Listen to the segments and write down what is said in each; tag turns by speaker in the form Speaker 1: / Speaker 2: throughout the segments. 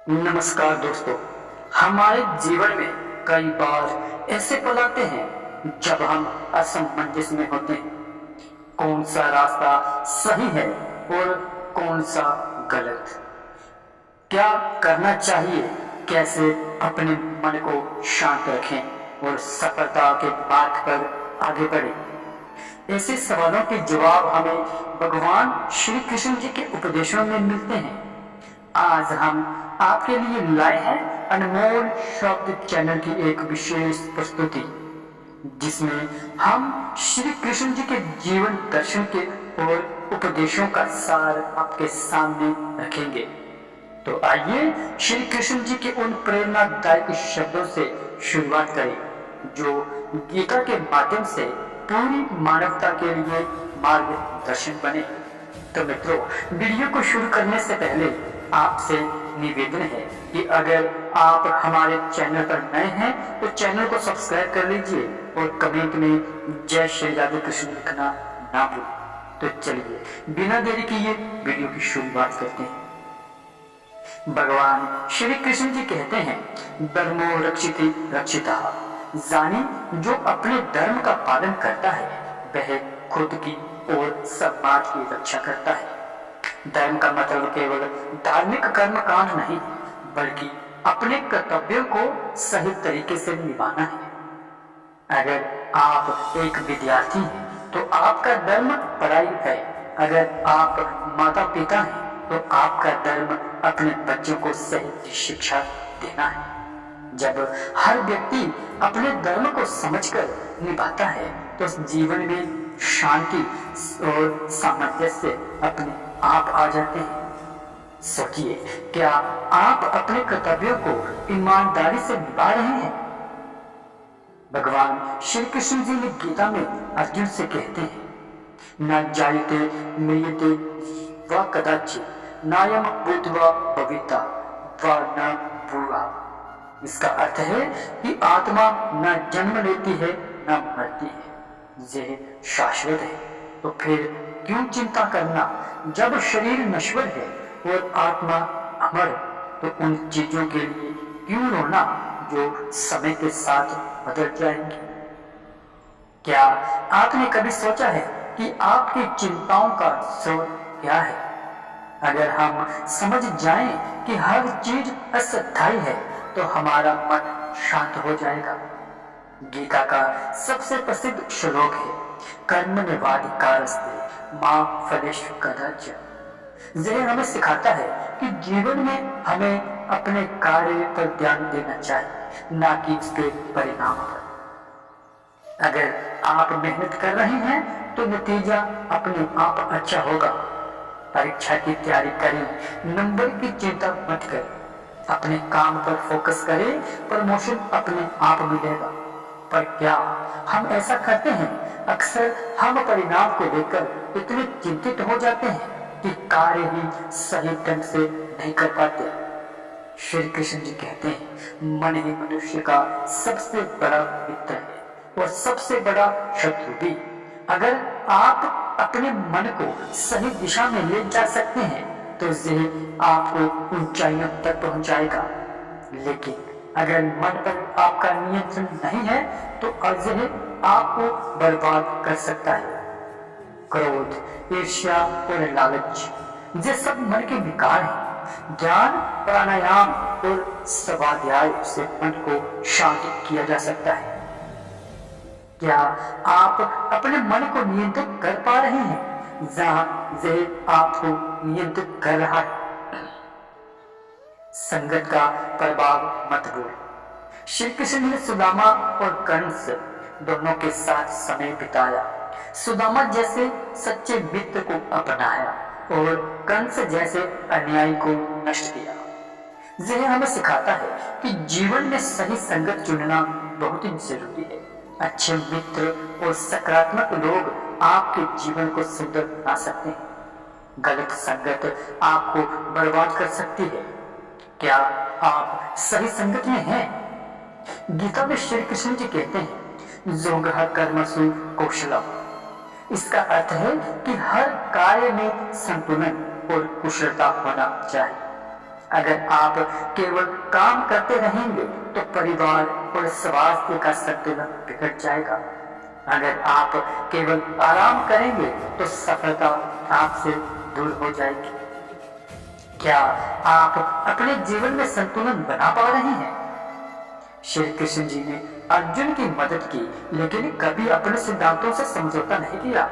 Speaker 1: नमस्कार दोस्तों। हमारे जीवन में कई बार ऐसे पल आते हैं जब हम असमंजस में होते हैं। कौन सा रास्ता सही है और कौन सा गलत, क्या करना चाहिए, कैसे अपने मन को शांत रखें और सफलता के मार्ग पर आगे बढ़ें। ऐसे सवालों के जवाब हमें भगवान श्री कृष्ण जी के उपदेशों में मिलते हैं। आज हम आपके लिए लाए हैं अनमोल शब्द चैनल की एक विशेष प्रस्तुति, जिसमें हम श्री कृष्ण जी के जीवन दर्शन के और उपदेशों का सार आपके सामने रखेंगे। तो आइए श्री कृष्ण जी के उन प्रेरणादायक शब्दों से शुरुआत करें जो गीता के माध्यम से पूरी मानवता के लिए मार्गदर्शन बने। तो मित्रों, वीडियो को शुरू करने से पहले आपसे निवेदन है कि अगर आप हमारे चैनल पर नए हैं तो चैनल को सब्सक्राइब कर लीजिए और कमेंट में जय श्री राधे कृष्ण लिखना ना भूलें। तो चलिए बिना देरी किए वीडियो की शुरुआत करते हैं। भगवान श्री कृष्ण जी कहते हैं, धर्मो रक्षिति रक्षिता, यानी जो अपने धर्म का पालन करता है वह खुद की और समाज की रक्षा करता है। धर्म का मतलब केवल धार्मिक कर्म कांड नहीं, बल्कि अपने कर्तव्यों को सही तरीके से निभाना है। अगर आप एक विद्यार्थी हैं तो आपका धर्म पढ़ाई है। अगर आप माता पिता हैं तो आपका धर्म अपने बच्चों को सही शिक्षा देना है। जब हर व्यक्ति अपने धर्म को समझकर निभाता है तो जीवन में शांति और सामंजस्य अपने आप आ जाते हैं। सोचिए, क्या आप अपने कर्तव्यों को ईमानदारी से निभा रहे हैं? भगवान श्री कृष्ण जी ने गीता में अर्जुन से कहते हैं, न जायते म्रियते व कदाचित् नायम भूत्वा भविता व न भूवा। इसका अर्थ है कि आत्मा न जन्म लेती है न मरती है, यह शाश्वत है। तो फिर क्यों चिंता करना? जब शरीर नश्वर है और आत्मा अमर, तो उन चीजों के लिए क्यों रोना जो समय के साथ बदल जाएंगी? क्या आपने कभी सोचा है कि आपकी चिंताओं का स्रोत क्या है? अगर हम समझ जाएं कि हर चीज अस्थायी है तो हमारा मन शांत हो जाएगा। गीता का सबसे प्रसिद्ध श्लोक है, कर्म निर्वाधिकारस्ते मां फलेषु कदाचन। यह हमें सिखाता है कि जीवन में हमें अपने कार्य पर ध्यान देना चाहिए, ना कि उसके परिणाम पर। अगर आप मेहनत कर रहे हैं तो नतीजा अपने आप अच्छा होगा। परीक्षा की तैयारी करें, नंबर की चिंता मत करें, अपने काम पर फोकस करें, प्रमोशन अपने आप मिलेगा। पर क्या हम ऐसा करते हैं? अक्सर हम परिणाम को लेकर इतने चिंतित हो जाते हैं कि कार्य ही सही ढंग से नहीं कर पाते। श्री कृष्ण जी कहते हैं, मन ही मनुष्य का सबसे बड़ा मित्र है और सबसे बड़ा शत्रु भी। अगर आप अपने मन को सही दिशा में ले जा सकते हैं तो यह आपको ऊंचाइयों तक पहुंचाएगा। लेकिन अगर मन पर आपका नियंत्रण नहीं है तो यह आपको बर्बाद कर सकता है। क्रोध, ईर्ष्या और लालच ये सब मन के विकार हैं। ज्ञान, प्राणायाम और स्वाध्याय से मन को शांत किया जा सकता है। क्या आप अपने मन को नियंत्रित कर पा रहे हैं जहां यह आपको नियंत्रित कर रहा है? संगत का प्रभाव मत भूल। श्री कृष्ण ने सुदामा और कंस दोनों के साथ समय बिताया। सुदामा जैसे सच्चे मित्र को अपनाया और कंस जैसे अन्यायी को नष्ट किया। यह हमें सिखाता है कि जीवन में सही संगत चुनना बहुत ही जरूरी है। अच्छे मित्र और सकारात्मक लोग आपके जीवन को सुंदर बना सकते हैं। गलत संगत आपको बर्बाद कर सकती है। क्या आप सही संगत में हैं? गीता में श्री कृष्ण जी कहते हैं, योगः कर्मसु कौशलम। इसका अर्थ है कि हर कार्य में संतुलन और कुशलता होना चाहिए। अगर आप केवल काम करते रहेंगे तो परिवार और स्वास्थ्य का संतुलन बिगड़ जाएगा। अगर आप केवल आराम करेंगे तो सफलता आपसे दूर हो जाएगी। क्या आप अपने जीवन में संतुलन बना पा रहे हैं? श्री कृष्ण जी ने अर्जुन की मदद की, लेकिन कभी अपने सिद्धांतों से समझौता नहीं किया।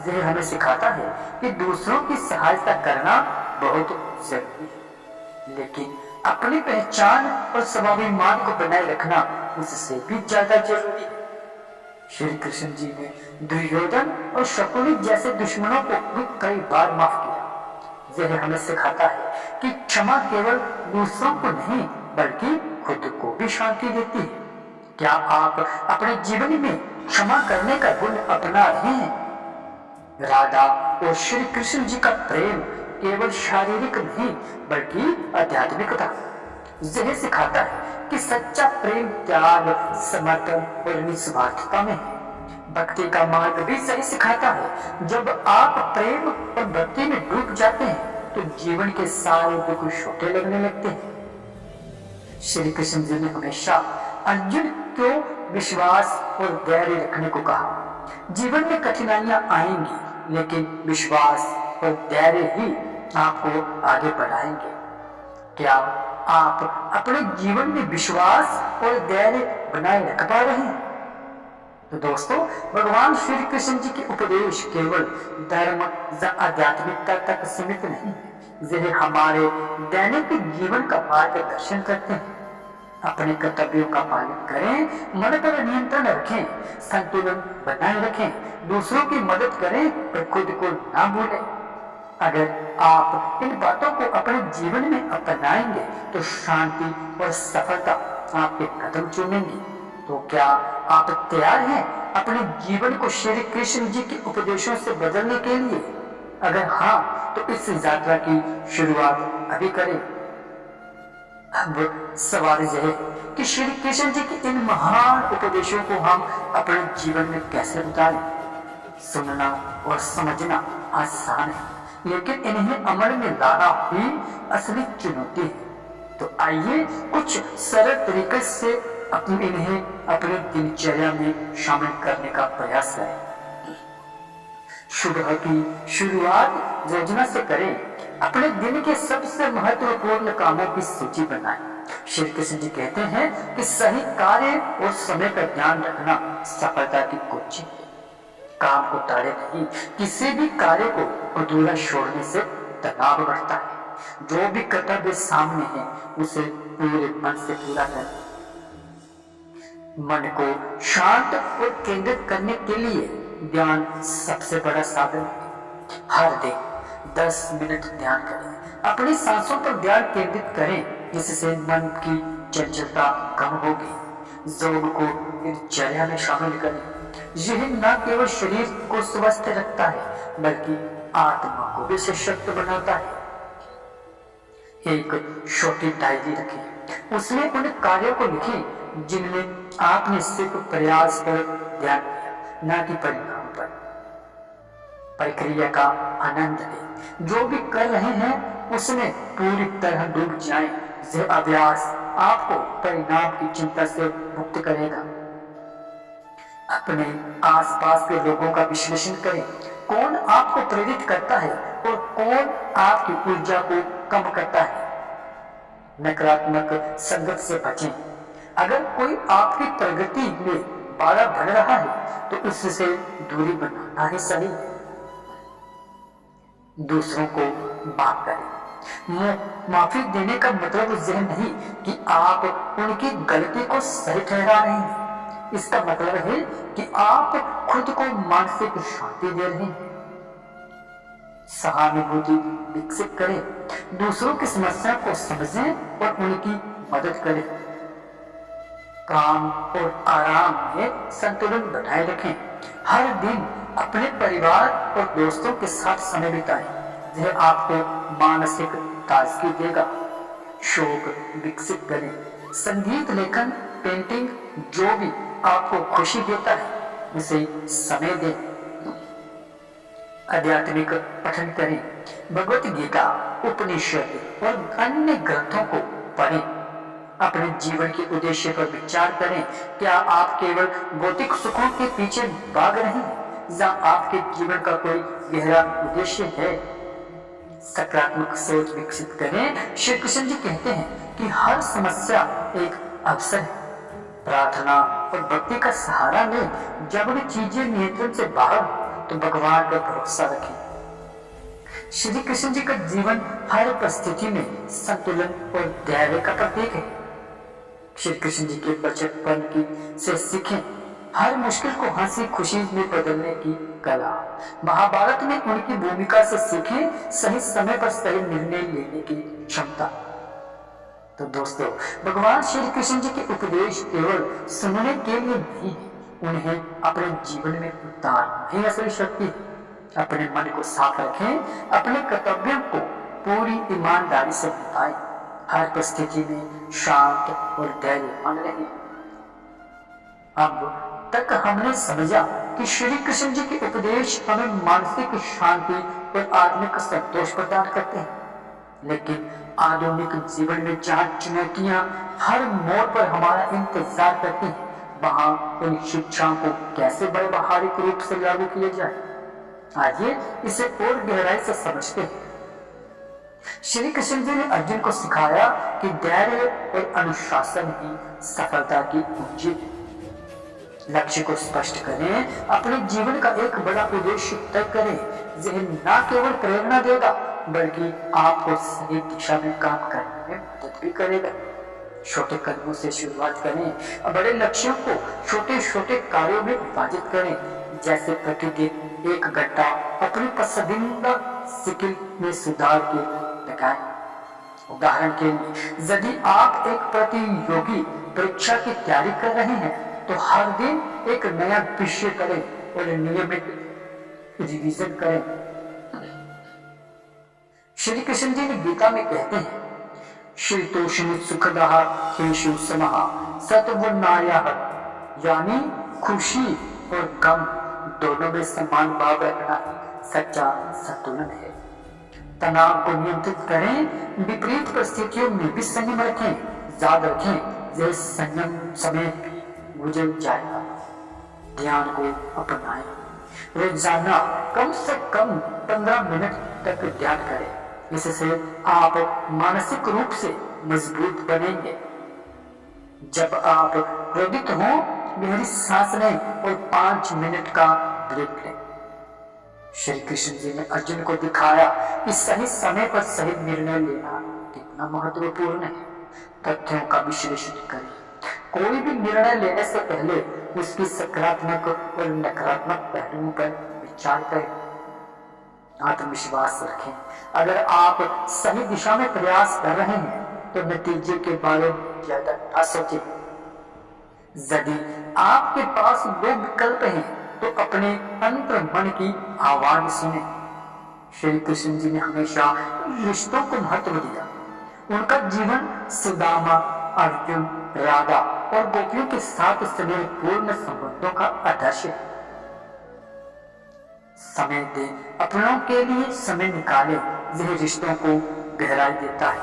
Speaker 1: यह हमें सिखाता है कि दूसरों की सहायता करना बहुत जरूरी है, लेकिन अपनी पहचान और स्वाभिमान को बनाए रखना उससे भी ज्यादा जरूरी है। श्री कृष्ण जी ने दुर्योधन और शकुनी जैसे दुश्मनों को भी कई बार माफ किया। यह हमें सिखाता है कि क्षमा केवल दूसरों को नहीं बल्कि खुद को भी शांति देती है। क्या आप अपने जीवन में क्षमा करने का गुण अपना रहे हैं? राधा और श्री कृष्ण जी का प्रेम केवल शारीरिक नहीं बल्कि आध्यात्मिक था। यह सिखाता है कि सच्चा प्रेम त्याग, समर्पण और निस्वार्थता में है। भक्ति का मार्ग भी सही सिखाता है। जब आप प्रेम और भक्ति में डूब जाते हैं तो जीवन के सारे दुख छोटे लगने लगते हैं। श्री कृष्ण जी ने हमेशा अर्जुन को विश्वास और धैर्य रखने को कहा। जीवन में कठिनाइयां आएंगी, लेकिन विश्वास और धैर्य ही आपको आगे बढ़ाएंगे। क्या आप अपने जीवन में विश्वास और धैर्य बनाए रख पा रहे हैं? तो दोस्तों, भगवान श्री कृष्ण जी के उपदेश केवल धर्म या आध्यात्मिकता तक सीमित नहीं है। यह हमारे दैनिक जीवन का मार्गदर्शन करते हैं। अपने कर्तव्यों का पालन करें, मन पर नियंत्रण रखें, संतुलन बनाए रखें, दूसरों की मदद करें और खुद को ना भूलें। अगर आप इन बातों को अपने जीवन में अपनाएंगे तो शांति और सफलता आपके कदम चूमेंगी। तो क्या आप तैयार हैं अपने जीवन को श्री कृष्ण जी के उपदेशों से बदलने के लिए? अगर हाँ, तो इस यात्रा की शुरुआत अभी करें। अब सवाल यह है कि श्री कृष्ण जी के इन महान उपदेशों को हम अपने जीवन में कैसे उतारें? सुनना और समझना आसान है, लेकिन इन्हें अमल में लाना ही असली चुनौती है। तो आइए कुछ सरल तरीके से इन्हें अपने दिनचर्या में शामिल करने का प्रयास करें। सुबह की शुरुआत योजना से करें। अपने दिन के सबसे महत्वपूर्ण कामों की सूची बनाएं। श्री कृष्ण जी कहते हैं कि सही कार्य और समय का ध्यान रखना सफलता की कुंजी है। काम को टाले नहीं, किसी भी कार्य को अधूरा छोड़ने से तनाव बढ़ता है। जो भी कर्तव्य सामने है उसे पूरे मन से पूरा करें। मन को शांत और केंद्रित करने के लिए ध्यान सबसे बड़ा साधन है। हर दिन 10 मिनट ध्यान करें। अपनी सांसों पर ध्यान केंद्रित करें, जिससे मन की चंचलता कम होगी। योग को दिनचर्या में शामिल करें। यह न केवल शरीर को स्वस्थ रखता है बल्कि आत्मा को भी सशक्त बनाता है। एक छोटी डायरी रखें, उसमें उन कार्यों को लिखें जिनमें आपने सिर्फ प्रयास पर ध्यान दिया, न कि परिणाम पर। प्रक्रिया का आनंद लें। जो भी कर रहे हैं उसमें पूरी तरह डूब जाएं। यह अभ्यास आपको परिणाम की चिंता से मुक्त करेगा। अपने आसपास के लोगों का विश्लेषण करें। कौन आपको प्रेरित करता है और कौन आपकी ऊर्जा को कम करता है। नकारात्मक संगत से बचें। अगर कोई आपकी प्रगति में बाधा बन रहा है तो उससे दूरी बनाना ही सही है। दूसरों को माफ करें। माफी देने का मतलब यह नहीं कि आप उनकी गलती को सही ठहरा रहे हैं। इसका मतलब है कि आप खुद को मानसिक शांति दे रहे हैं। सहानुभूति विकसित करें। दूसरों की समस्या को समझें और उनकी मदद करें। काम और आराम में संतुलन बनाए रखें। हर दिन अपने परिवार और दोस्तों के साथ समय बिताएं। यह आपको मानसिक ताजगी देगा। शौक विकसित करें। संगीत, लेखन, पेंटिंग, जो भी आपको खुशी देता है उसे समय दें। आध्यात्मिक पठन करें। भगवत गीता, उपनिषद और अन्य ग्रंथों को पढ़ें। अपने जीवन के उद्देश्य पर विचार करें। क्या आप केवल भौतिक सुखों के पीछे भाग रहे हैं या आपके जीवन का कोई गहरा उद्देश्य है? सकारात्मक सोच विकसित करें। श्री कृष्ण जी कहते हैं कि हर समस्या एक अवसर है। प्रार्थना और भक्ति का सहारा लें। जब भी चीजें नियंत्रण से बाहर हो तो भगवान पर भरोसा रखें। श्री कृष्ण जी का जीवन हर परिस्थिति में संतुलन और धैर्य का प्रतीक है। श्री कृष्ण जी के बचपन की से सीखें। हर मुश्किल को हंसी खुशी में बदलने की कला। महाभारत में उनकी भूमिका से सीखें सही समय पर सही निर्णय लेने की क्षमता। तो दोस्तों, भगवान श्री कृष्ण जी के उपदेश केवल सुनने के लिए नहीं, उन्हें अपने जीवन में उतारना ही असली शक्ति है। अपने मन को साफ रखें, अपने कर्तव्यों को पूरी ईमानदारी से निभाएं, हर परिस्थिति में शांत और धैर्यवान रहें। अब तक हमने समझा कि श्री कृष्ण जी के उपदेश हमें मानसिक शांति और आत्मिक संतोष प्रदान करते हैं, लेकिन आधुनिक जीवन में जहाँ चुनौतियां हर मोड़ पर हमारा इंतजार करती हैं, वहां इन शिक्षाओं को कैसे व्यवहारिक रूप से लागू किया जाए, आइए इसे और गहराई से समझते हैं। श्री कृष्ण जी ने अर्जुन को सिखाया कि धैर्य और अनुशासन ही सफलता की कुंजी है। लक्ष्य को स्पष्ट करें, अपने जीवन का एक बड़ा उद्देश्य तय करें। यह न केवल प्रेरणा देगा बल्कि आपको सही दिशा में काम करने में मदद भी करेगा। छोटे कदमों से शुरुआत करें और बड़े लक्ष्यों को छोटे छोटे कार्यों में विभाजित करें। जैसे प्रतिदिन 1 घंटा अपनी पसंदीदा स्किल में सुधार के लगाएं। उदाहरण के लिए, यदि आप एक प्रतियोगी परीक्षा की तैयारी कर रहे हैं तो हर दिन एक नया विषय करें और नियमित रिवीजन करें। श्री कृष्ण जी ने गीता में कहते हैं, शीतोष्ण सुखदः केषु समः सत्वनायः, यानी खुशी और गम दोनों में समान भाव रखना सच्चा संतुलन है। तनाव को नियंत्रित करें, विपरीत परिस्थितियों में भी संयम रखें। याद रखें, यह संयम समय गुजर जाएगा। ध्यान को अपनाएं। रोजाना कम से कम 15 मिनट तक ध्यान करें। इससे आप मानसिक रूप से मजबूत बनेंगे। जब आप क्रोधित हो, गहरी सांस लें और 5 मिनट का ब्रेक लें। श्री कृष्ण जी ने अर्जुन को दिखाया कि सही समय पर सही निर्णय लेना कितना महत्वपूर्ण है। तथ्यों का विश्लेषण करें। कोई भी निर्णय लेने से पहले उसकी सकारात्मक और नकारात्मक पहलुओं पर विचार करें। आत्मविश्वास रखें। अगर आप सही दिशा में प्रयास कर रहे हैं तो नतीजे के बारे में ज्यादा न सोचें। यदि आपके पास 2 विकल्प हैं तो अपने अंतर मन की आवाज सुने। श्री कृष्ण जी ने हमेशा रिश्तों को महत्व दिया। उनका जीवन सुदामा, अर्जुन, राधा और गोपियों के साथ स्नेहपूर्ण संबंधों का आदर्श है। समय दें, अपनों के लिए समय निकालें। यह रिश्तों को गहराई देता है।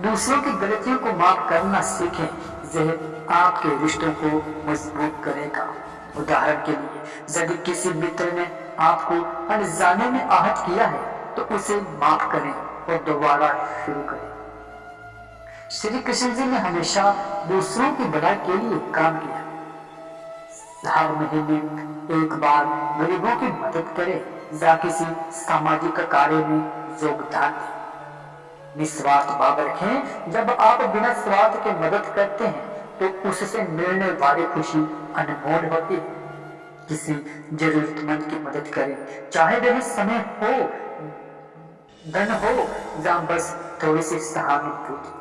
Speaker 1: दूसरों की गलतियों को माफ करना सीखें। यह आपके रिश्तों को मजबूत करेगा। उदाहरण के लिए, यदि किसी मित्र ने आपको अनजाने में आहत किया है तो उसे माफ करें और दोबारा शुरू करें। श्री कृष्ण जी ने हमेशा दूसरों की भलाई के लिए काम किया। हर महीने एक बार गरीबों की मदद करें या किसी सामाजिक कार्य में योगदान दें। निस्वार्थ भाव रखें। जब आप बिना स्वार्थ के मदद करते हैं तो उससे मिलने वाली खुशी अनमोल होती है। किसी जरूरतमंद की मदद करें, चाहे वह समय हो, धन हो या बस थोड़ी सी सहानुभूति।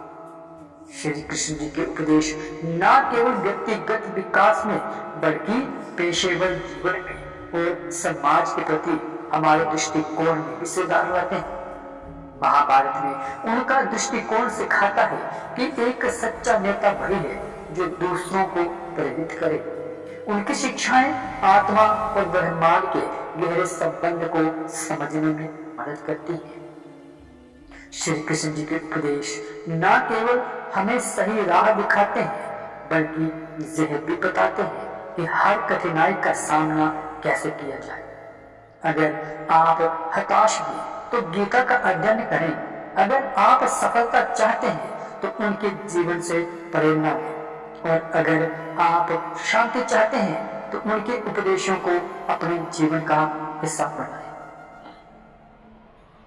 Speaker 1: श्री कृष्ण जी के उपदेश न केवल व्यक्तिगत विकास में बल्कि पेशेवर जीवन में और समाज के प्रति हमारे दृष्टिकोण में भी सुधार लाते हैं। महाभारत में उनका दृष्टिकोण सिखाता है कि एक सच्चा नेता वही है जो दूसरों को प्रेरित करे। उनकी शिक्षाएं आत्मा और ब्रह्मांड के गहरे संबंध को समझने में मदद करती है। श्री कृष्ण जी के उपदेश न केवल हमें सही राह दिखाते हैं बल्कि यह भी बताते हैं कि हर कठिनाई का सामना कैसे किया जाए। अगर आप हताश हैं तो गीता का अध्ययन करें। अगर आप सफलता चाहते हैं तो उनके जीवन से प्रेरणा लें। और अगर आप शांति चाहते हैं तो उनके उपदेशों को अपने जीवन का हिस्सा बनाएं।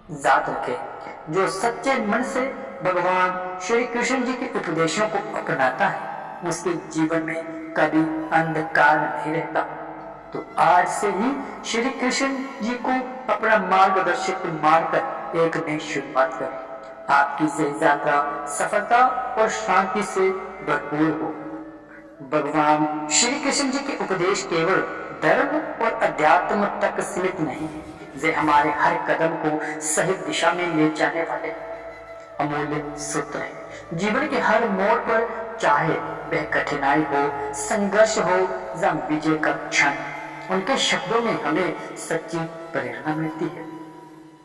Speaker 1: याद रखें, जो सच्चे मन से भगवान श्री कृष्ण जी के उपदेशों को अपनाता है उसके जीवन में कभी अंधकार नहीं रहता। तो आज से ही श्री कृष्ण जी को अपना मार्गदर्शक मानकर एक नई शुरुआत करें। आपकी यह यात्रा सफलता और शांति से भरपूर हो। भगवान श्री कृष्ण जी के उपदेश केवल धर्म और अध्यात्म तक सीमित नहीं है, वे हमारे हर कदम को सही दिशा में ले जाने वाले अमूल्य सूत्र है। जीवन के हर मोड़ पर, चाहे वह कठिनाई हो, संघर्ष हो या विजय का क्षण, उनके शब्दों में हमें सच्ची प्रेरणा मिलती है।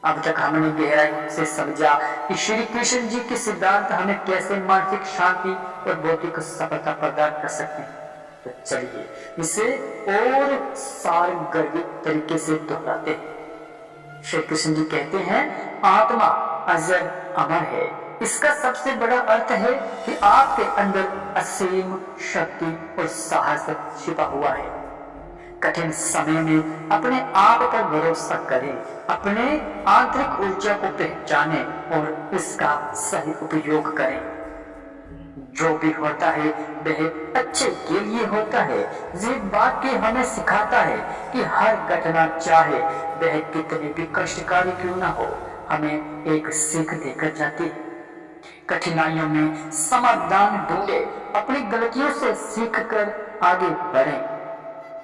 Speaker 1: अब तक हमने गहराई से समझा कि श्री कृष्ण जी के सिद्धांत हमें कैसे मानसिक शांति और भौतिक सफलता प्रदान कर सकते हैं। तो चलिए इसे और सारगर्भित तरीके से दोहराते हैं। श्री कृष्ण जी कहते हैं, आत्मा अजर अमर है। इसका सबसे बड़ा अर्थ है कि आपके अंदर असीम शक्ति और साहस छिपा हुआ है। कठिन समय में अपने आप पर भरोसा करें, अपने आंतरिक ऊर्जा को पहचानें और उसका सही उपयोग करें। जो भी होता है वह अच्छे के लिए होता है। ये बात के हमें सिखाता है कि हर घटना, चाहे वह कितनी भी कष्टकारी क्यों ना हो, हमें एक सीख देकर जाती है। कठिनाइयों में समाधान ढूंढे, अपनी गलतियों से सीख कर आगे बढ़ें।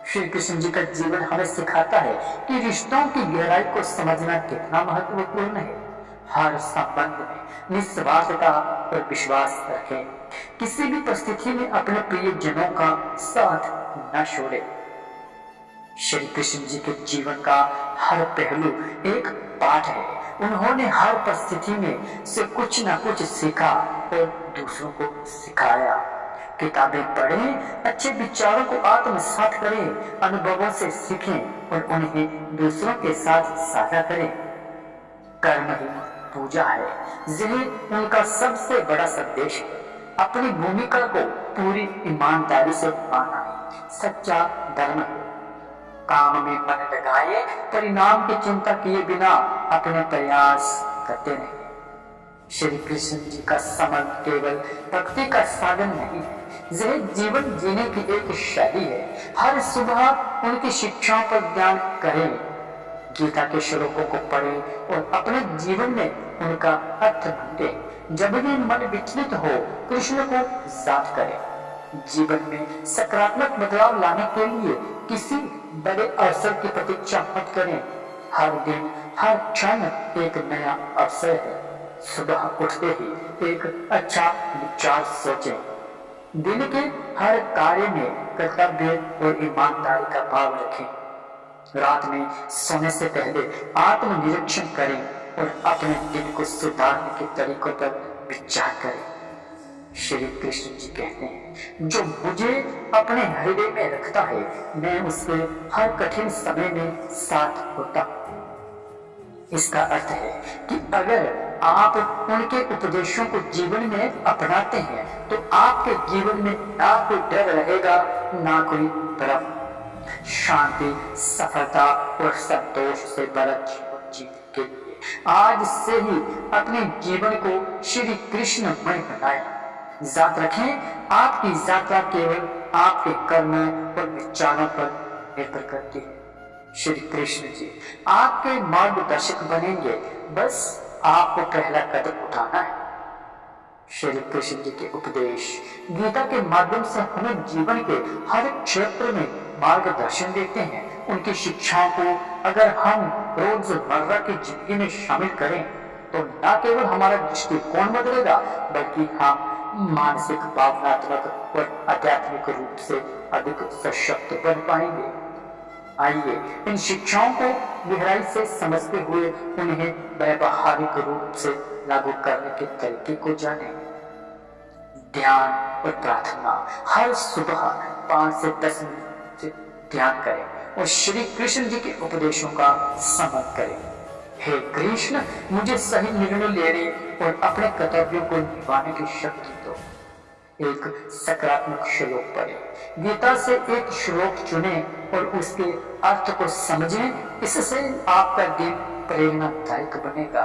Speaker 1: श्री कृष्ण जी का जीवन हमें सिखाता है कि रिश्तों की गहराई को समझना कितना महत्वपूर्ण है। हर संबंध में निस्वार्थता और विश्वास रखें। किसी भी परिस्थिति में अपने प्रियजनों का साथ न छोड़े। श्री कृष्ण जी के जीवन का हर पहलू एक पाठ है। उन्होंने हर परिस्थिति में से कुछ न कुछ सीखा और दूसरों को सिखाया। किताबें पढ़ें, अच्छे विचारों को आत्मसात करें, अनुभवों से सीखें और उन्हें दूसरों के साथ साझा करें। कर्म ही पूजा है, यही उनका सबसे बड़ा संदेश है। अपनी भूमिका को पूरी ईमानदारी से निभाना सच्चा धर्म है। काम में मन लगाए, परिणाम की चिंता किए बिना अपने प्रयास करते रहें। श्री कृष्ण जी का समर्पण केवल भक्ति का साधन नहीं है, यह जीवन जीने की एक शैली है। हर सुबह उनकी शिक्षाओं पर ध्यान करें, गीता के श्लोकों को पढ़ें और अपने जीवन में उनका अर्थ ढूंढें। जब भी मन विचलित हो, कृष्ण को याद करें। जीवन में सकारात्मक बदलाव लाने के लिए किसी बड़े अवसर की प्रतीक्षा मत करें। हर दिन, हर क्षण एक नया अवसर है। सुबह उठते ही एक अच्छा विचार सोचें। दिन के हर कार्य में कर्तव्य और ईमानदारी का भाव रखें। रात में सोने से पहले आत्मनिरीक्षण करें और अपने दिन को सुधारने के तरीकों पर विचार करें। श्री कृष्ण जी कहते हैं, जो मुझे अपने हृदय में रखता है, मैं उसके हर कठिन समय में साथ होता हूं। इसका अर्थ है कि अगर आप उनके उपदेशों को जीवन में अपनाते हैं तो आपके जीवन में ना कोई डर रहेगा, ना कोई भ्रम। शांति, सफलता और संतोष से भरा जीवन जीने के लिए आज से ही अपने जीवन को श्री कृष्णमय बनाएं। याद रखें, आपकी यात्रा केवल आपके कर्मों और विचारों पर निर्भर करती है। श्री कृष्ण जी आपके मार्गदर्शक बनेंगे, बस आपको पहला कदम उठाना है। श्री कृष्ण जी के उपदेश गीता के माध्यम से हमें जीवन के हर क्षेत्र में मार्गदर्शन देते हैं। उनकी शिक्षाओं को अगर हम रोजमर्रा की जिंदगी में शामिल करें तो न केवल हमारा दृष्टिकोण बदलेगा, बल्कि हम मानसिक, भावनात्मक और आध्यात्मिक रूप से अधिक सशक्त बन पाएंगे। आइए इन शिक्षाओं को गहराई से समझते हुए उन्हें व्यवहारिक रूप से लागू करने के तरीके को जानें। ध्यान और प्रार्थना। हर सुबह 5 से 10 मिनट ध्यान करें और श्री कृष्ण जी के उपदेशों का समन करें। हे कृष्ण, मुझे सही निर्णय लेने और अपने कर्तव्यों को निभाने की शक्ति दो। एक सकारात्मक श्लोक पढ़ें। गीता से एक श्लोक चुनें और उसके अर्थ को समझें। इससे आपका दिन प्रेरणादायक बनेगा।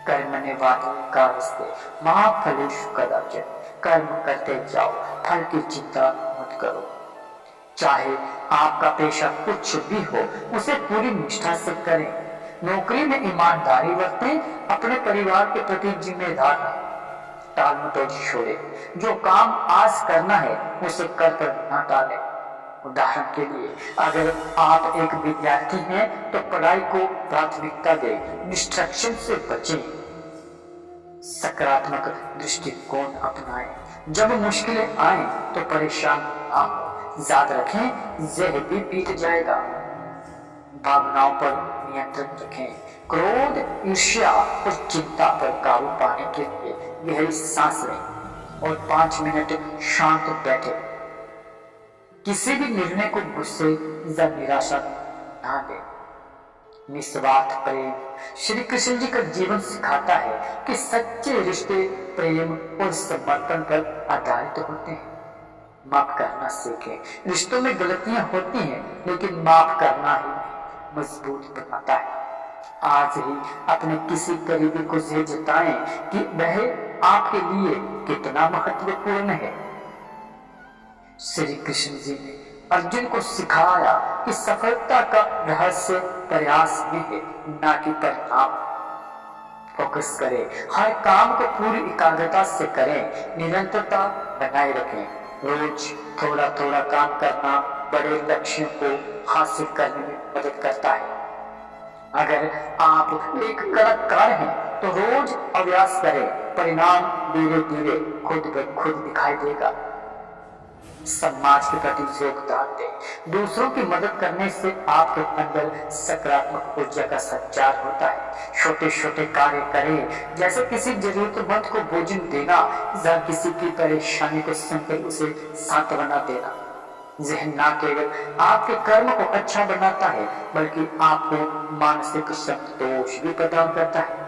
Speaker 1: कर्मण्येवाधिकारस्ते मा फलेषु कदाचन। कर्म करते जाओ, फल की चिंता मत करो। चाहे आपका पेशा कुछ भी हो, उसे पूरी निष्ठा से करें। नौकरी में ईमानदारी बरतें, अपने परिवार के प्रति जिम्मेदार रहें। टाल मटोल छोड़े। जो काम आज करना है उसे कर कर न टालें। उदाहरण के लिए, अगर आप एक विद्यार्थी हैं तो पढ़ाई को प्राथमिकता दें, डिस्ट्रैक्शन से बचें। सकारात्मक दृष्टिकोण अपनाएं। जब मुश्किलें आए तो परेशान ना हो। याद रखें, यह भी बीत जाएगा। भावनाओं पर नियंत्रण रखें। क्रोध, ईर्ष्या और चिंता पर काबू पाने के लिए गहरी सांस लें और 5 मिनट शांत बैठे। किसी भी निर्णय को गुस्से या निराशा ना दें। निस्वार्थ प्रेम। श्री कृष्ण जी का जीवन सिखाता है कि सच्चे रिश्ते प्रेम और समर्पण पर आधारित होते हैं। माफ करना सीखें। रिश्तों में गलतियां होती हैं, लेकिन माफ करना ही मजबूत बनाता है। आज ही अपने किसी करीबी को यह जताएं कि वह आपके लिए कितना महत्वपूर्ण है। श्री कृष्ण जी ने अर्जुन को सिखाया कि सफलता का रहस्य प्रयास में है, ना कि परिणाम। फोकस करें। हर काम को पूरी एकाग्रता से करें। निरंतरता बनाए रखें। रोज थोड़ा थोड़ा काम करना बड़े लक्ष्यों को हासिल करने में मदद करता है। अगर आप एक कलाकार हैं तो रोज अभ्यास करें। परिणाम धीरे धीरे खुद ब खुद दिखाई देगा। समाज के प्रति योगदान दें। दूसरों की मदद करने से आपके अंदर सकारात्मक ऊर्जा का संचार होता है। छोटे छोटे कार्य करें, जैसे किसी जरूरतमंद को भोजन देना या किसी की परेशानी को सुनकर उसे सांत्वना देना। यह न केवल आपके कर्म को अच्छा बनाता है, बल्कि आपको मानसिक संतोष भी प्रदान करता है।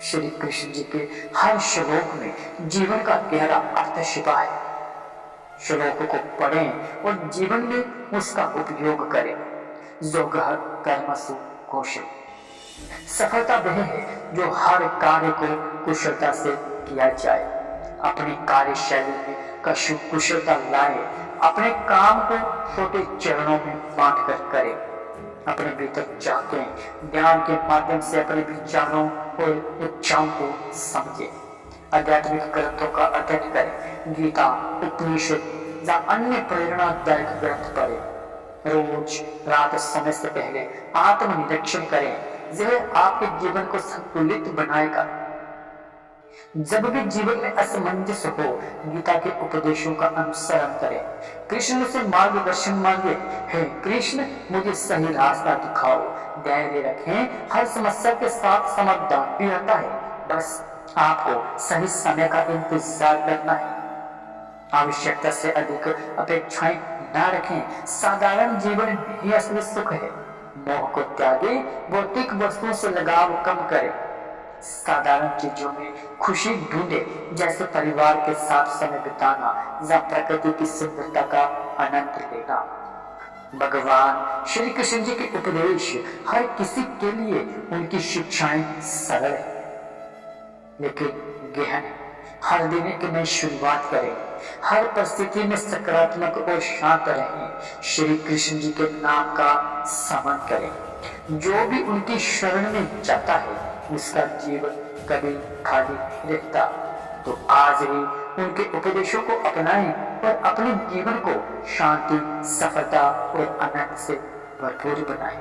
Speaker 1: श्री कृष्ण जी के हर श्लोक में जीवन का गहरा अर्थ छिपा है। श्लोक को पढ़ें और जीवन में उसका उपयोग करें। योगः कर्मसु कौशलम्। सफलता वह है जो हर कार्य को कुशलता से किया जाए। अपनी कार्यशैली में कुशलता लाए। अपने काम को छोटे चरणों में बांट कर करें। अपने भीतर झांकें। ज्ञान के माध्यम से अपने विचारों और इच्छाओं को समझें। आध्यात्मिक ग्रंथों का अध्ययन करें। गीता, उपनिषद या अन्य प्रेरणादायक ग्रंथ पढ़ें। रोज रात सोने से पहले आत्मनिरीक्षण करें। यह आपके जीवन को संतुलित बनाएगा। जब भी जीवन में असमंजस हो, गीता के उपदेशों का अनुसरण करें। कृष्ण से मार्गदर्शन मांगे। हे कृष्ण, मुझे सही रास्ता दिखाओ। धैर्य रखें। हर समस्या के साथ समाधान भी आता है। बस आपको सही समय का इंतजार करना है। आवश्यकता से अधिक अपेक्षाएं न रखें। साधारण जीवन में ही असली सुख है। मोह को त्यागे। भौतिक वस्तुओं से लगाव कम करें। साधारण चीजों में खुशी ढूंढे, जैसे परिवार के साथ समय बिताना या प्रकृति की सुंदरता का आनंद लेना। भगवान श्री कृष्ण जी के उपदेश हर किसी के लिए उनकी शिक्षाएं सरल है, लेकिन गहन है। हर दिन एक नई शुरुआत करें। हर परिस्थिति में सकारात्मक और शांत रहें। श्री कृष्ण जी के नाम का स्मरण करें। जो भी उनकी शरण में जाता है उसका जीवन कभी खाली नहीं रहता। तो आज ही उनके उपदेशों को अपनाएं और अपने जीवन को शांति, सफलता और आनंद से भरपूर बनाएं।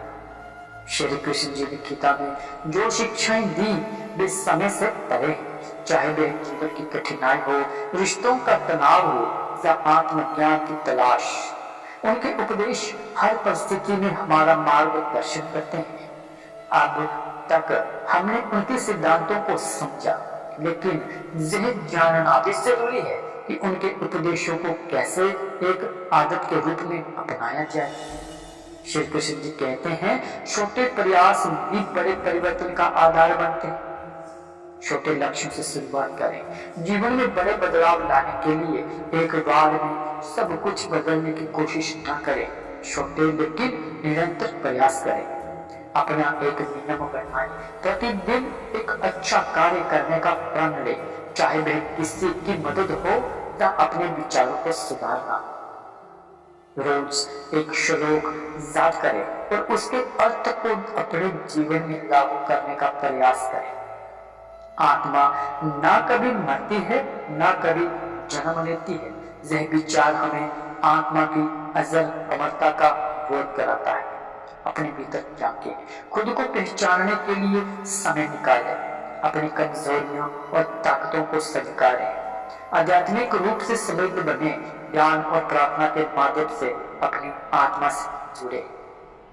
Speaker 1: श्री कृष्ण जी ने गीता में जो शिक्षाएं दी वे समय से परे हैं। चाहे वे जीवन की कठिनाई हो, रिश्तों का तनाव हो या आत्मज्ञान की तलाश, उनके उपदेश हर परिस्थिति में हमारा मार्गदर्शन करते हैं। अब तक हमने उनके सिद्धांतों को समझा, लेकिन यह जानना भी जरूरी है कि उनके उपदेशों को कैसे एक आदत के रूप में अपनाया जाए। श्री कृष्ण जी कहते हैं, छोटे प्रयास भी बड़े परिवर्तन का आधार बनते हैं। छोटे लक्ष्यों से शुरुआत करें। जीवन में बड़े बदलाव लाने के लिए एक बार में सब कुछ बदलने की कोशिश न करें। छोटे लेकिन निरंतर प्रयास करें। अपना एक नियम बनाएं। प्रतिदिन एक अच्छा कार्य करने का प्रण लें, चाहे वह किसी की मदद हो या अपने विचारों को सुधारना। रोज एक श्लोक याद करें और उसके अर्थ को अपने जीवन में लागू करने का प्रयास करें। आत्मा ना कभी मरती है, ना कभी जन्म लेती है। यह विचार हमें आत्मा की अजल अमरता का बोध कराता है। अपने भीतर झांके, खुद को पहचानने के लिए समय निकालें, अपनी कमजोरियों और ताकतों को स्वीकारें। आध्यात्मिक रूप से समृद्ध बने, ज्ञान और प्रार्थना के माध्यम से अपनी आत्मा से जुड़े।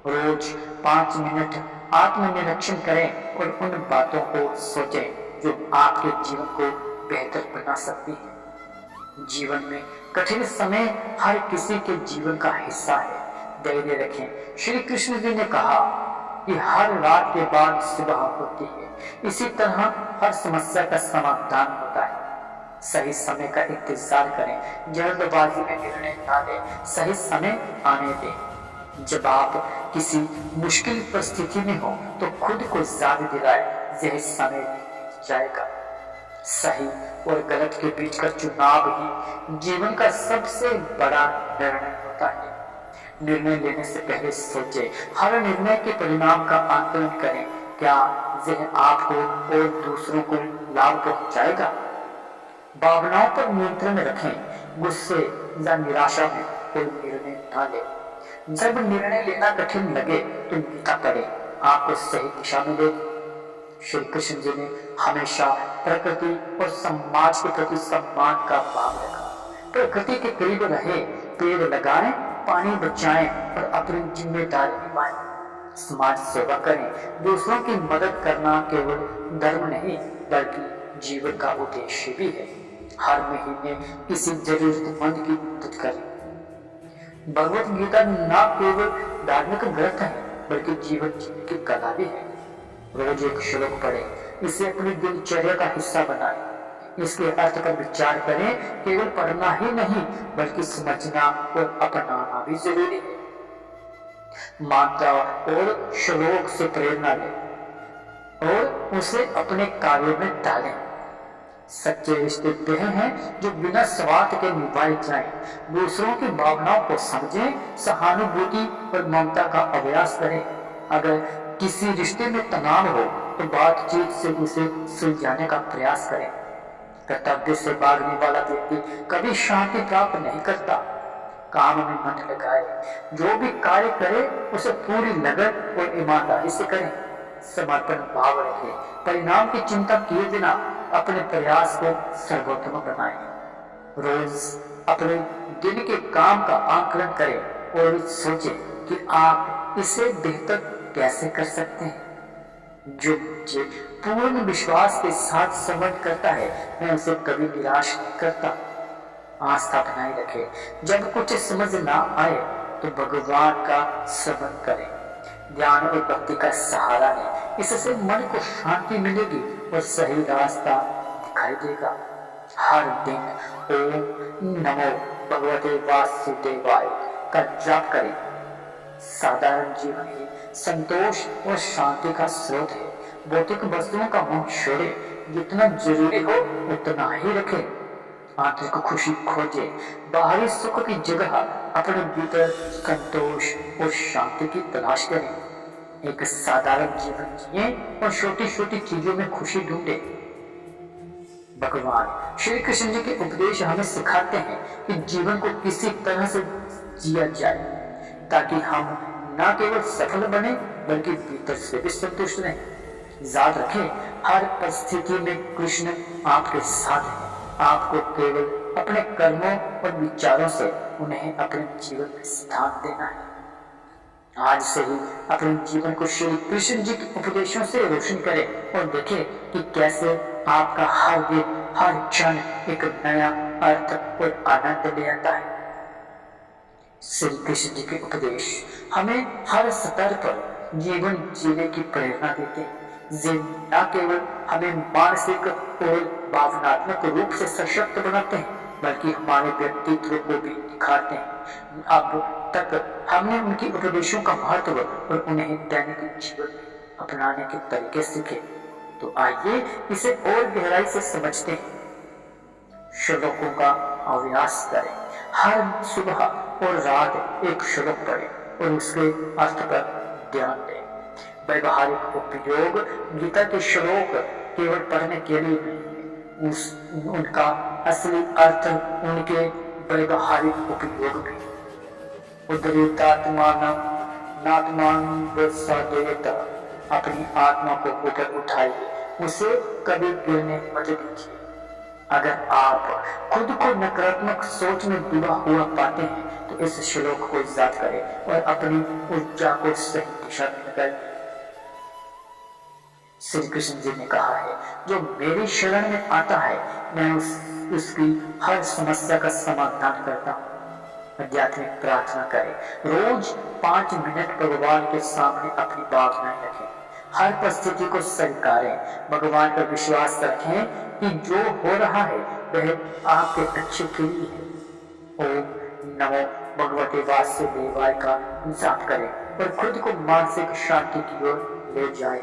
Speaker 1: रोज 5 मिनट आत्मनिरीक्षण करें और उन बातों को सोचें जो आपके जीवन को बेहतर बना सकती है। जीवन में कठिन समय हर किसी के जीवन का हिस्सा है। धैर्य रखें। श्री कृष्ण जी ने कहा कि हर रात के बाद सुबह होती है, इसी तरह हर समस्या का समाधान होता है। सही समय का इंतजार करें, जल्दबाजी में निर्णय ना लें, सही समय आने दें। जब आप किसी मुश्किल परिस्थिति में हो तो खुद को याद दिलाएं, यह समय जाएगा। सही और गलत के बीच का चुनाव ही जीवन का सबसे बड़ा निर्णय होता है। निर्णय लेने से पहले सोचें, हर निर्णय के परिणाम का आकलन करें। क्या यह आपको और दूसरों को लाभ पहुंचाएगा? भावनाओं पर नियंत्रण रखें। गुस्से या निराशा में कोई निर्णय न लें। जब निर्णय लेना कठिन लगे तो गीता पढ़ें, आपको सही दिशा में ले। श्री कृष्ण जी ने हमेशा प्रकृति और समाज के प्रति सम्मान का भाव रखा। प्रकृति के करीब रहे, पेड़ लगाएं, पानी बचाएं और अपनी जिम्मेदारी निभाएं। समाज सेवा करें। दूसरों की मदद करना केवल धर्म नहीं बल्कि जीवन का उद्देश्य भी है। हर महीने किसी जरूरतमंद की मदद करें। भगवत गीता न केवल धार्मिक ग्रंथ है बल्कि जीवन जीने की कला भी है। रोज एक श्लोक पढ़ें, इसे अपनी दिनचर्या का हिस्सा बनाएं। इसके अर्थ पर विचार करें। केवल पढ़ना ही नहीं बल्कि समझना और अपनाना भी जरूरी है। माता और श्लोक से प्रेरणा लें और उसे अपने कार्यों में डालें। सच्चे रिश्ते वह हैं जो बिना स्वार्थ के निभाए जाएं। दूसरों की भावनाओं को समझें, सहानुभूति और ममता का अभ्यास करें। अगर किसी रिश्ते में तनाव हो तो बातचीत से उसे सुलझाने का प्रयास करें। कर्तव्य से भागने वाला व्यक्ति कभी शांति प्राप्त नहीं करता। काम में मन लगाए, जो भी कार्य करे उसे पूरी लगन और ईमानदारी से करें। समर्पण भाव रखें। परिणाम की चिंता किए बिना अपने प्रयास को सर्वोत्तम बनाएं। रोज अपने दिन के काम का आकलन करें और सोचें कि आप इसे बेहतर कैसे कर सकते हैं। जो मुझे पूर्ण विश्वास के साथ समर्पण करता है, मैं उसे कभी निराश नहीं करता। आस्था बनाए रखें। जब कुछ समझ ना आए तो भगवान का स्मरण करें। ध्यान और भक्ति का सहारा लें। इससे मन को शांति मिलेगी और सही रास्ता दिखाई देगा। हर दिन ओम नमो भगवते वासुदेवाय का जाप करें। साधारण जीवन ही संतोष और शांति का स्रोत है। भौतिक वस्तुओं का मोह छोड़े, जितना जरूरी हो उतना ही रखें। आंतरिक खुशी खोजे, बाहरी सुख की जगह अपने भीतर संतोष और शांति की तलाश करें। एक साधारण जीवन जिए और छोटी छोटी चीजों में खुशी ढूंढे। भगवान श्री कृष्ण जी के उपदेश हमें सिखाते हैं कि जीवन को किसी तरह से जिया जाए ताकि हम न केवल सफल बने बल्कि भीतर से भी संतुष्ट रहें। याद रखें, हर परिस्थिति में कृष्ण आपके साथ है। आपको केवल अपने कर्मों और विचारों से उन्हें अपने जीवन में स्थान देना है। आज से ही अपने जीवन को श्री कृष्ण जी के उपदेशों से रोशन करें और देखें कि कैसे आपका हर दिन हर क्षण एक नया अर्थ और आनंद ले आता है। श्री कृष्ण जी के उपदेश हमें हर स्तर पर जीवन जीने की प्रेरणा देते हैं, न केवल हमें मानसिक और भावनात्मक रूप से सशक्त बनाते हैं बल्कि हमारे व्यक्तित्व को भी निखारते हैं। अब तक हमने उनके उपदेशों का महत्व और उन्हें दैनिक जीवन में अपनाने के तरीके सीखे, तो आइए इसे और गहराई से समझते हैं। श्लोकों का अभ्यास करें। हर सुबह और रात एक श्लोक पढ़ें और उसके अर्थ पर ध्यान दें। व्यवहारिक उपयोग गीता के श्लोक केवल पढ़ने के लिए नहीं, उनका असली अर्थ उनके व्यवहारिक उपयोग में। अपनी आत्मा को ऊपर उठाइए, उसे कभी गिरने मत दीजिए। अगर आप खुद को नकारात्मक सोच में डूबा हुआ पाते हैं तो इस श्लोक को याद करें और अपनी ऊर्जा को सही दिशा में लगाइए। श्री कृष्ण जी ने कहा है, जो मेरी शरण में आता है मैं उसकी हर समस्या का समाधान करता हूँ। आध्यात्मिक प्रार्थना करें। रोज 5 मिनट भगवान के सामने अपनी भावनाएं रखें। हर परिस्थिति को स्वीकारें। भगवान पर विश्वास रखें कि जो हो रहा है वह आपके अच्छे के लिए है। ओम नमो भगवते वासुदेवाय का जाप करें और खुद को मानसिक शांति की ओर ले जाए।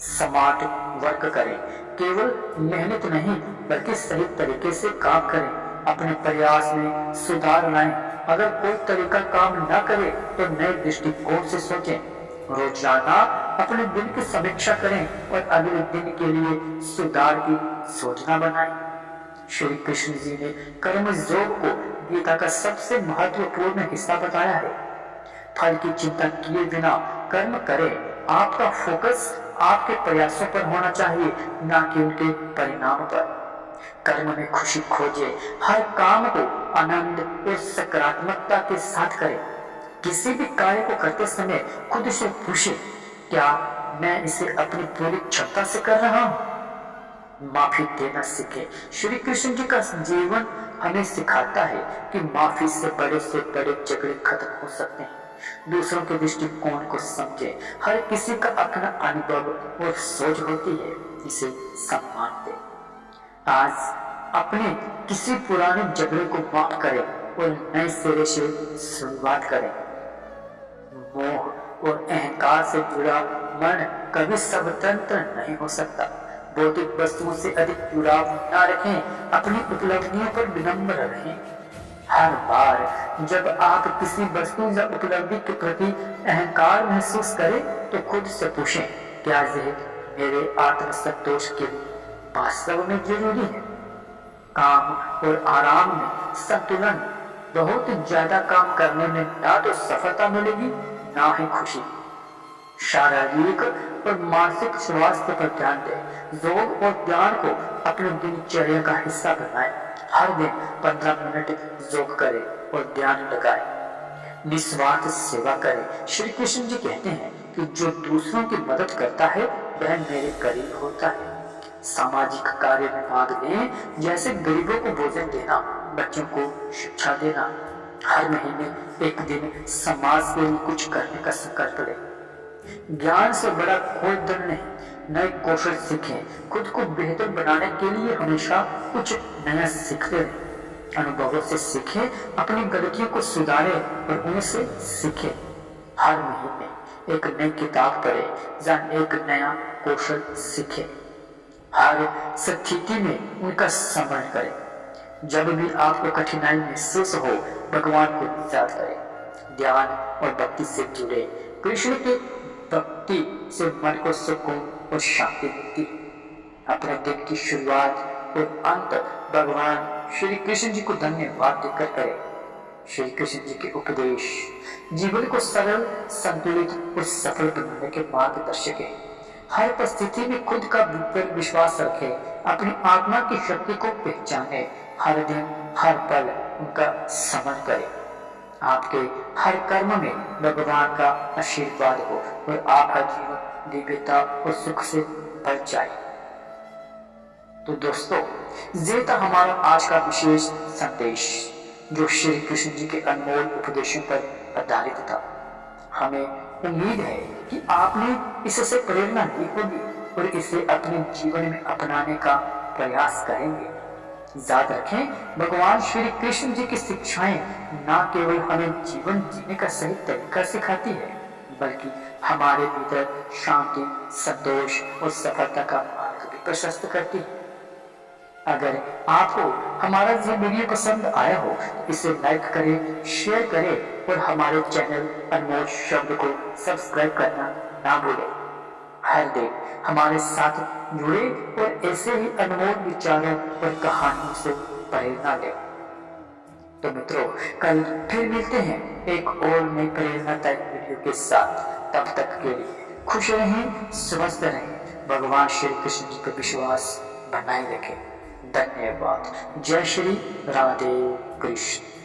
Speaker 1: स्मार्ट वर्क करें। केवल मेहनत नहीं बल्कि सही तरीके से काम करें। अपने प्रयास में सुधार लाएं। अगर कोई तरीका काम न करे तो नए दृष्टिकोण से सोचें। रोजाना अपने दिन की समीक्षा करें और अगले दिन के लिए सुधार की योजना बनाएं। श्री कृष्ण जी ने कर्म योग को गीता का सबसे महत्वपूर्ण हिस्सा बताया है। फल की चिंता किए बिना कर्म करें। आपका फोकस आपके प्रयासों पर होना चाहिए, न कि उनके परिणाम पर। कर्म में खुशी खोजे। हर काम को आनंद और सकारात्मकता के साथ करें। किसी भी कार्य को करते समय खुद से पूछें, क्या मैं इसे अपनी पूरी क्षमता से कर रहा हूँ? माफी देना सीखें। श्री कृष्ण जी का जीवन हमें सिखाता है कि माफी से बड़े झगड़े खत्म हो सकते हैं। दूसरों के दृष्टिकोण को समझे। हर किसी का अपना अनुभव और सोच होती है, इसे सम्मान दें। आज अपने किसी पुराने झगड़े को माफ करें और नए सिरे से शुरुआत करें। मोह और अहंकार से जुड़ा मन कभी स्वतंत्र नहीं हो सकता। भौतिक वस्तुओं से अधिक जुड़ाव न रखें। अपनी उपलब्धियों पर विनम्र रहें। हर बार जब आप किसी वस्तु या उपलब्धि के प्रति अहंकार महसूस करें तो खुद से पूछें, क्या यह मेरे आत्मसंतोष के लिए वास्तव में जरूरी है? काम और आराम में संतुलन। बहुत ज्यादा काम करने में ना तो सफलता मिलेगी ना ही खुशी। शारीरिक और मानसिक स्वास्थ्य पर ध्यान दें। योग और ध्यान को अपने दिनचर्या का हिस्सा बनाएं। हर दिन 15 मिनट योग करें और ध्यान लगाएं। निस्वार्थ सेवा करें। श्री कृष्ण जी कहते हैं कि जो दूसरों की मदद करता है वह मेरे करीब होता है। सामाजिक कार्य में भाग लें, जैसे गरीबों को भोजन देना, बच्चों को शिक्षा देना। हर महीने एक दिन समाज के लिए कुछ करने का संकल्प लें। ज्ञान से बड़ा कोई धन नहीं। नए कौशल सीखें। खुद को बेहतर बनाने के लिए हमेशा कुछ नया सीखते रहें। अनुभवों से सीखें। अपनी गलतियों को सुधारें और उनसे सीखें। हर महीने एक नई किताब पढ़ें या एक नया कौशल सीखें। हर स्थिति में उनका स्मरण करें। जब भी आपको कठिनाई महसूस हो, भगवान को याद करें। ध्यान और भक्ति से जुड़े। कृष्ण के भक्ति से मन को सुकून और शांति मिलती है। अपने दिन की शुरुआत और अंत भगवान श्री कृष्ण जी को धन्यवाद देकर करें। श्री कृष्ण जी के उपदेश जीवन को सरल, संतुलित और सफल बनाने के मार्गदर्शक है। हर परिस्थिति में खुद का विश्वास रखें। अपनी आत्मा की शक्ति को पहचाने हर दिन हर पल उनका स्मरण करें। आपके हर कर्म में भगवान का आशीर्वाद हो और आपका जीवन दिव्यता और सुख से भर जाए। तो दोस्तों, ये था हमारा आज का विशेष संदेश जो श्री कृष्ण जी के अनमोल उपदेशों पर आधारित था। हमें उम्मीद है कि आपने इससे प्रेरणा ली होगी और इसे अपने जीवन में अपनाने का प्रयास करेंगे। याद रखें, भगवान श्री कृष्ण जी की शिक्षाएं न केवल हमें जीवन जीने का सही तरीका सिखाती है, बल्कि हमारे भीतर शांति, संतोष और सफलता का मार्ग भी प्रशस्त करती है। अगर आपको हमारा ये वीडियो पसंद आया हो तो इसे लाइक करें, शेयर करें और हमारे चैनल अनमोल शब्द को सब्सक्राइब करना ना भूलें। हर दिन हमारे साथ जुड़े और ऐसे ही अनमोल विचारों और कहानियों से प्रेरणा लें। तो मित्रों, कल फिर मिलते हैं एक और नई प्रेरणादायक वीडियो के साथ। तब तक के लिए खुश रहें, स्वस्थ रहें, भगवान श्री कृष्ण जी पर विश्वास बनाए रखें। धन्यवाद। जय श्री राधे कृष्ण।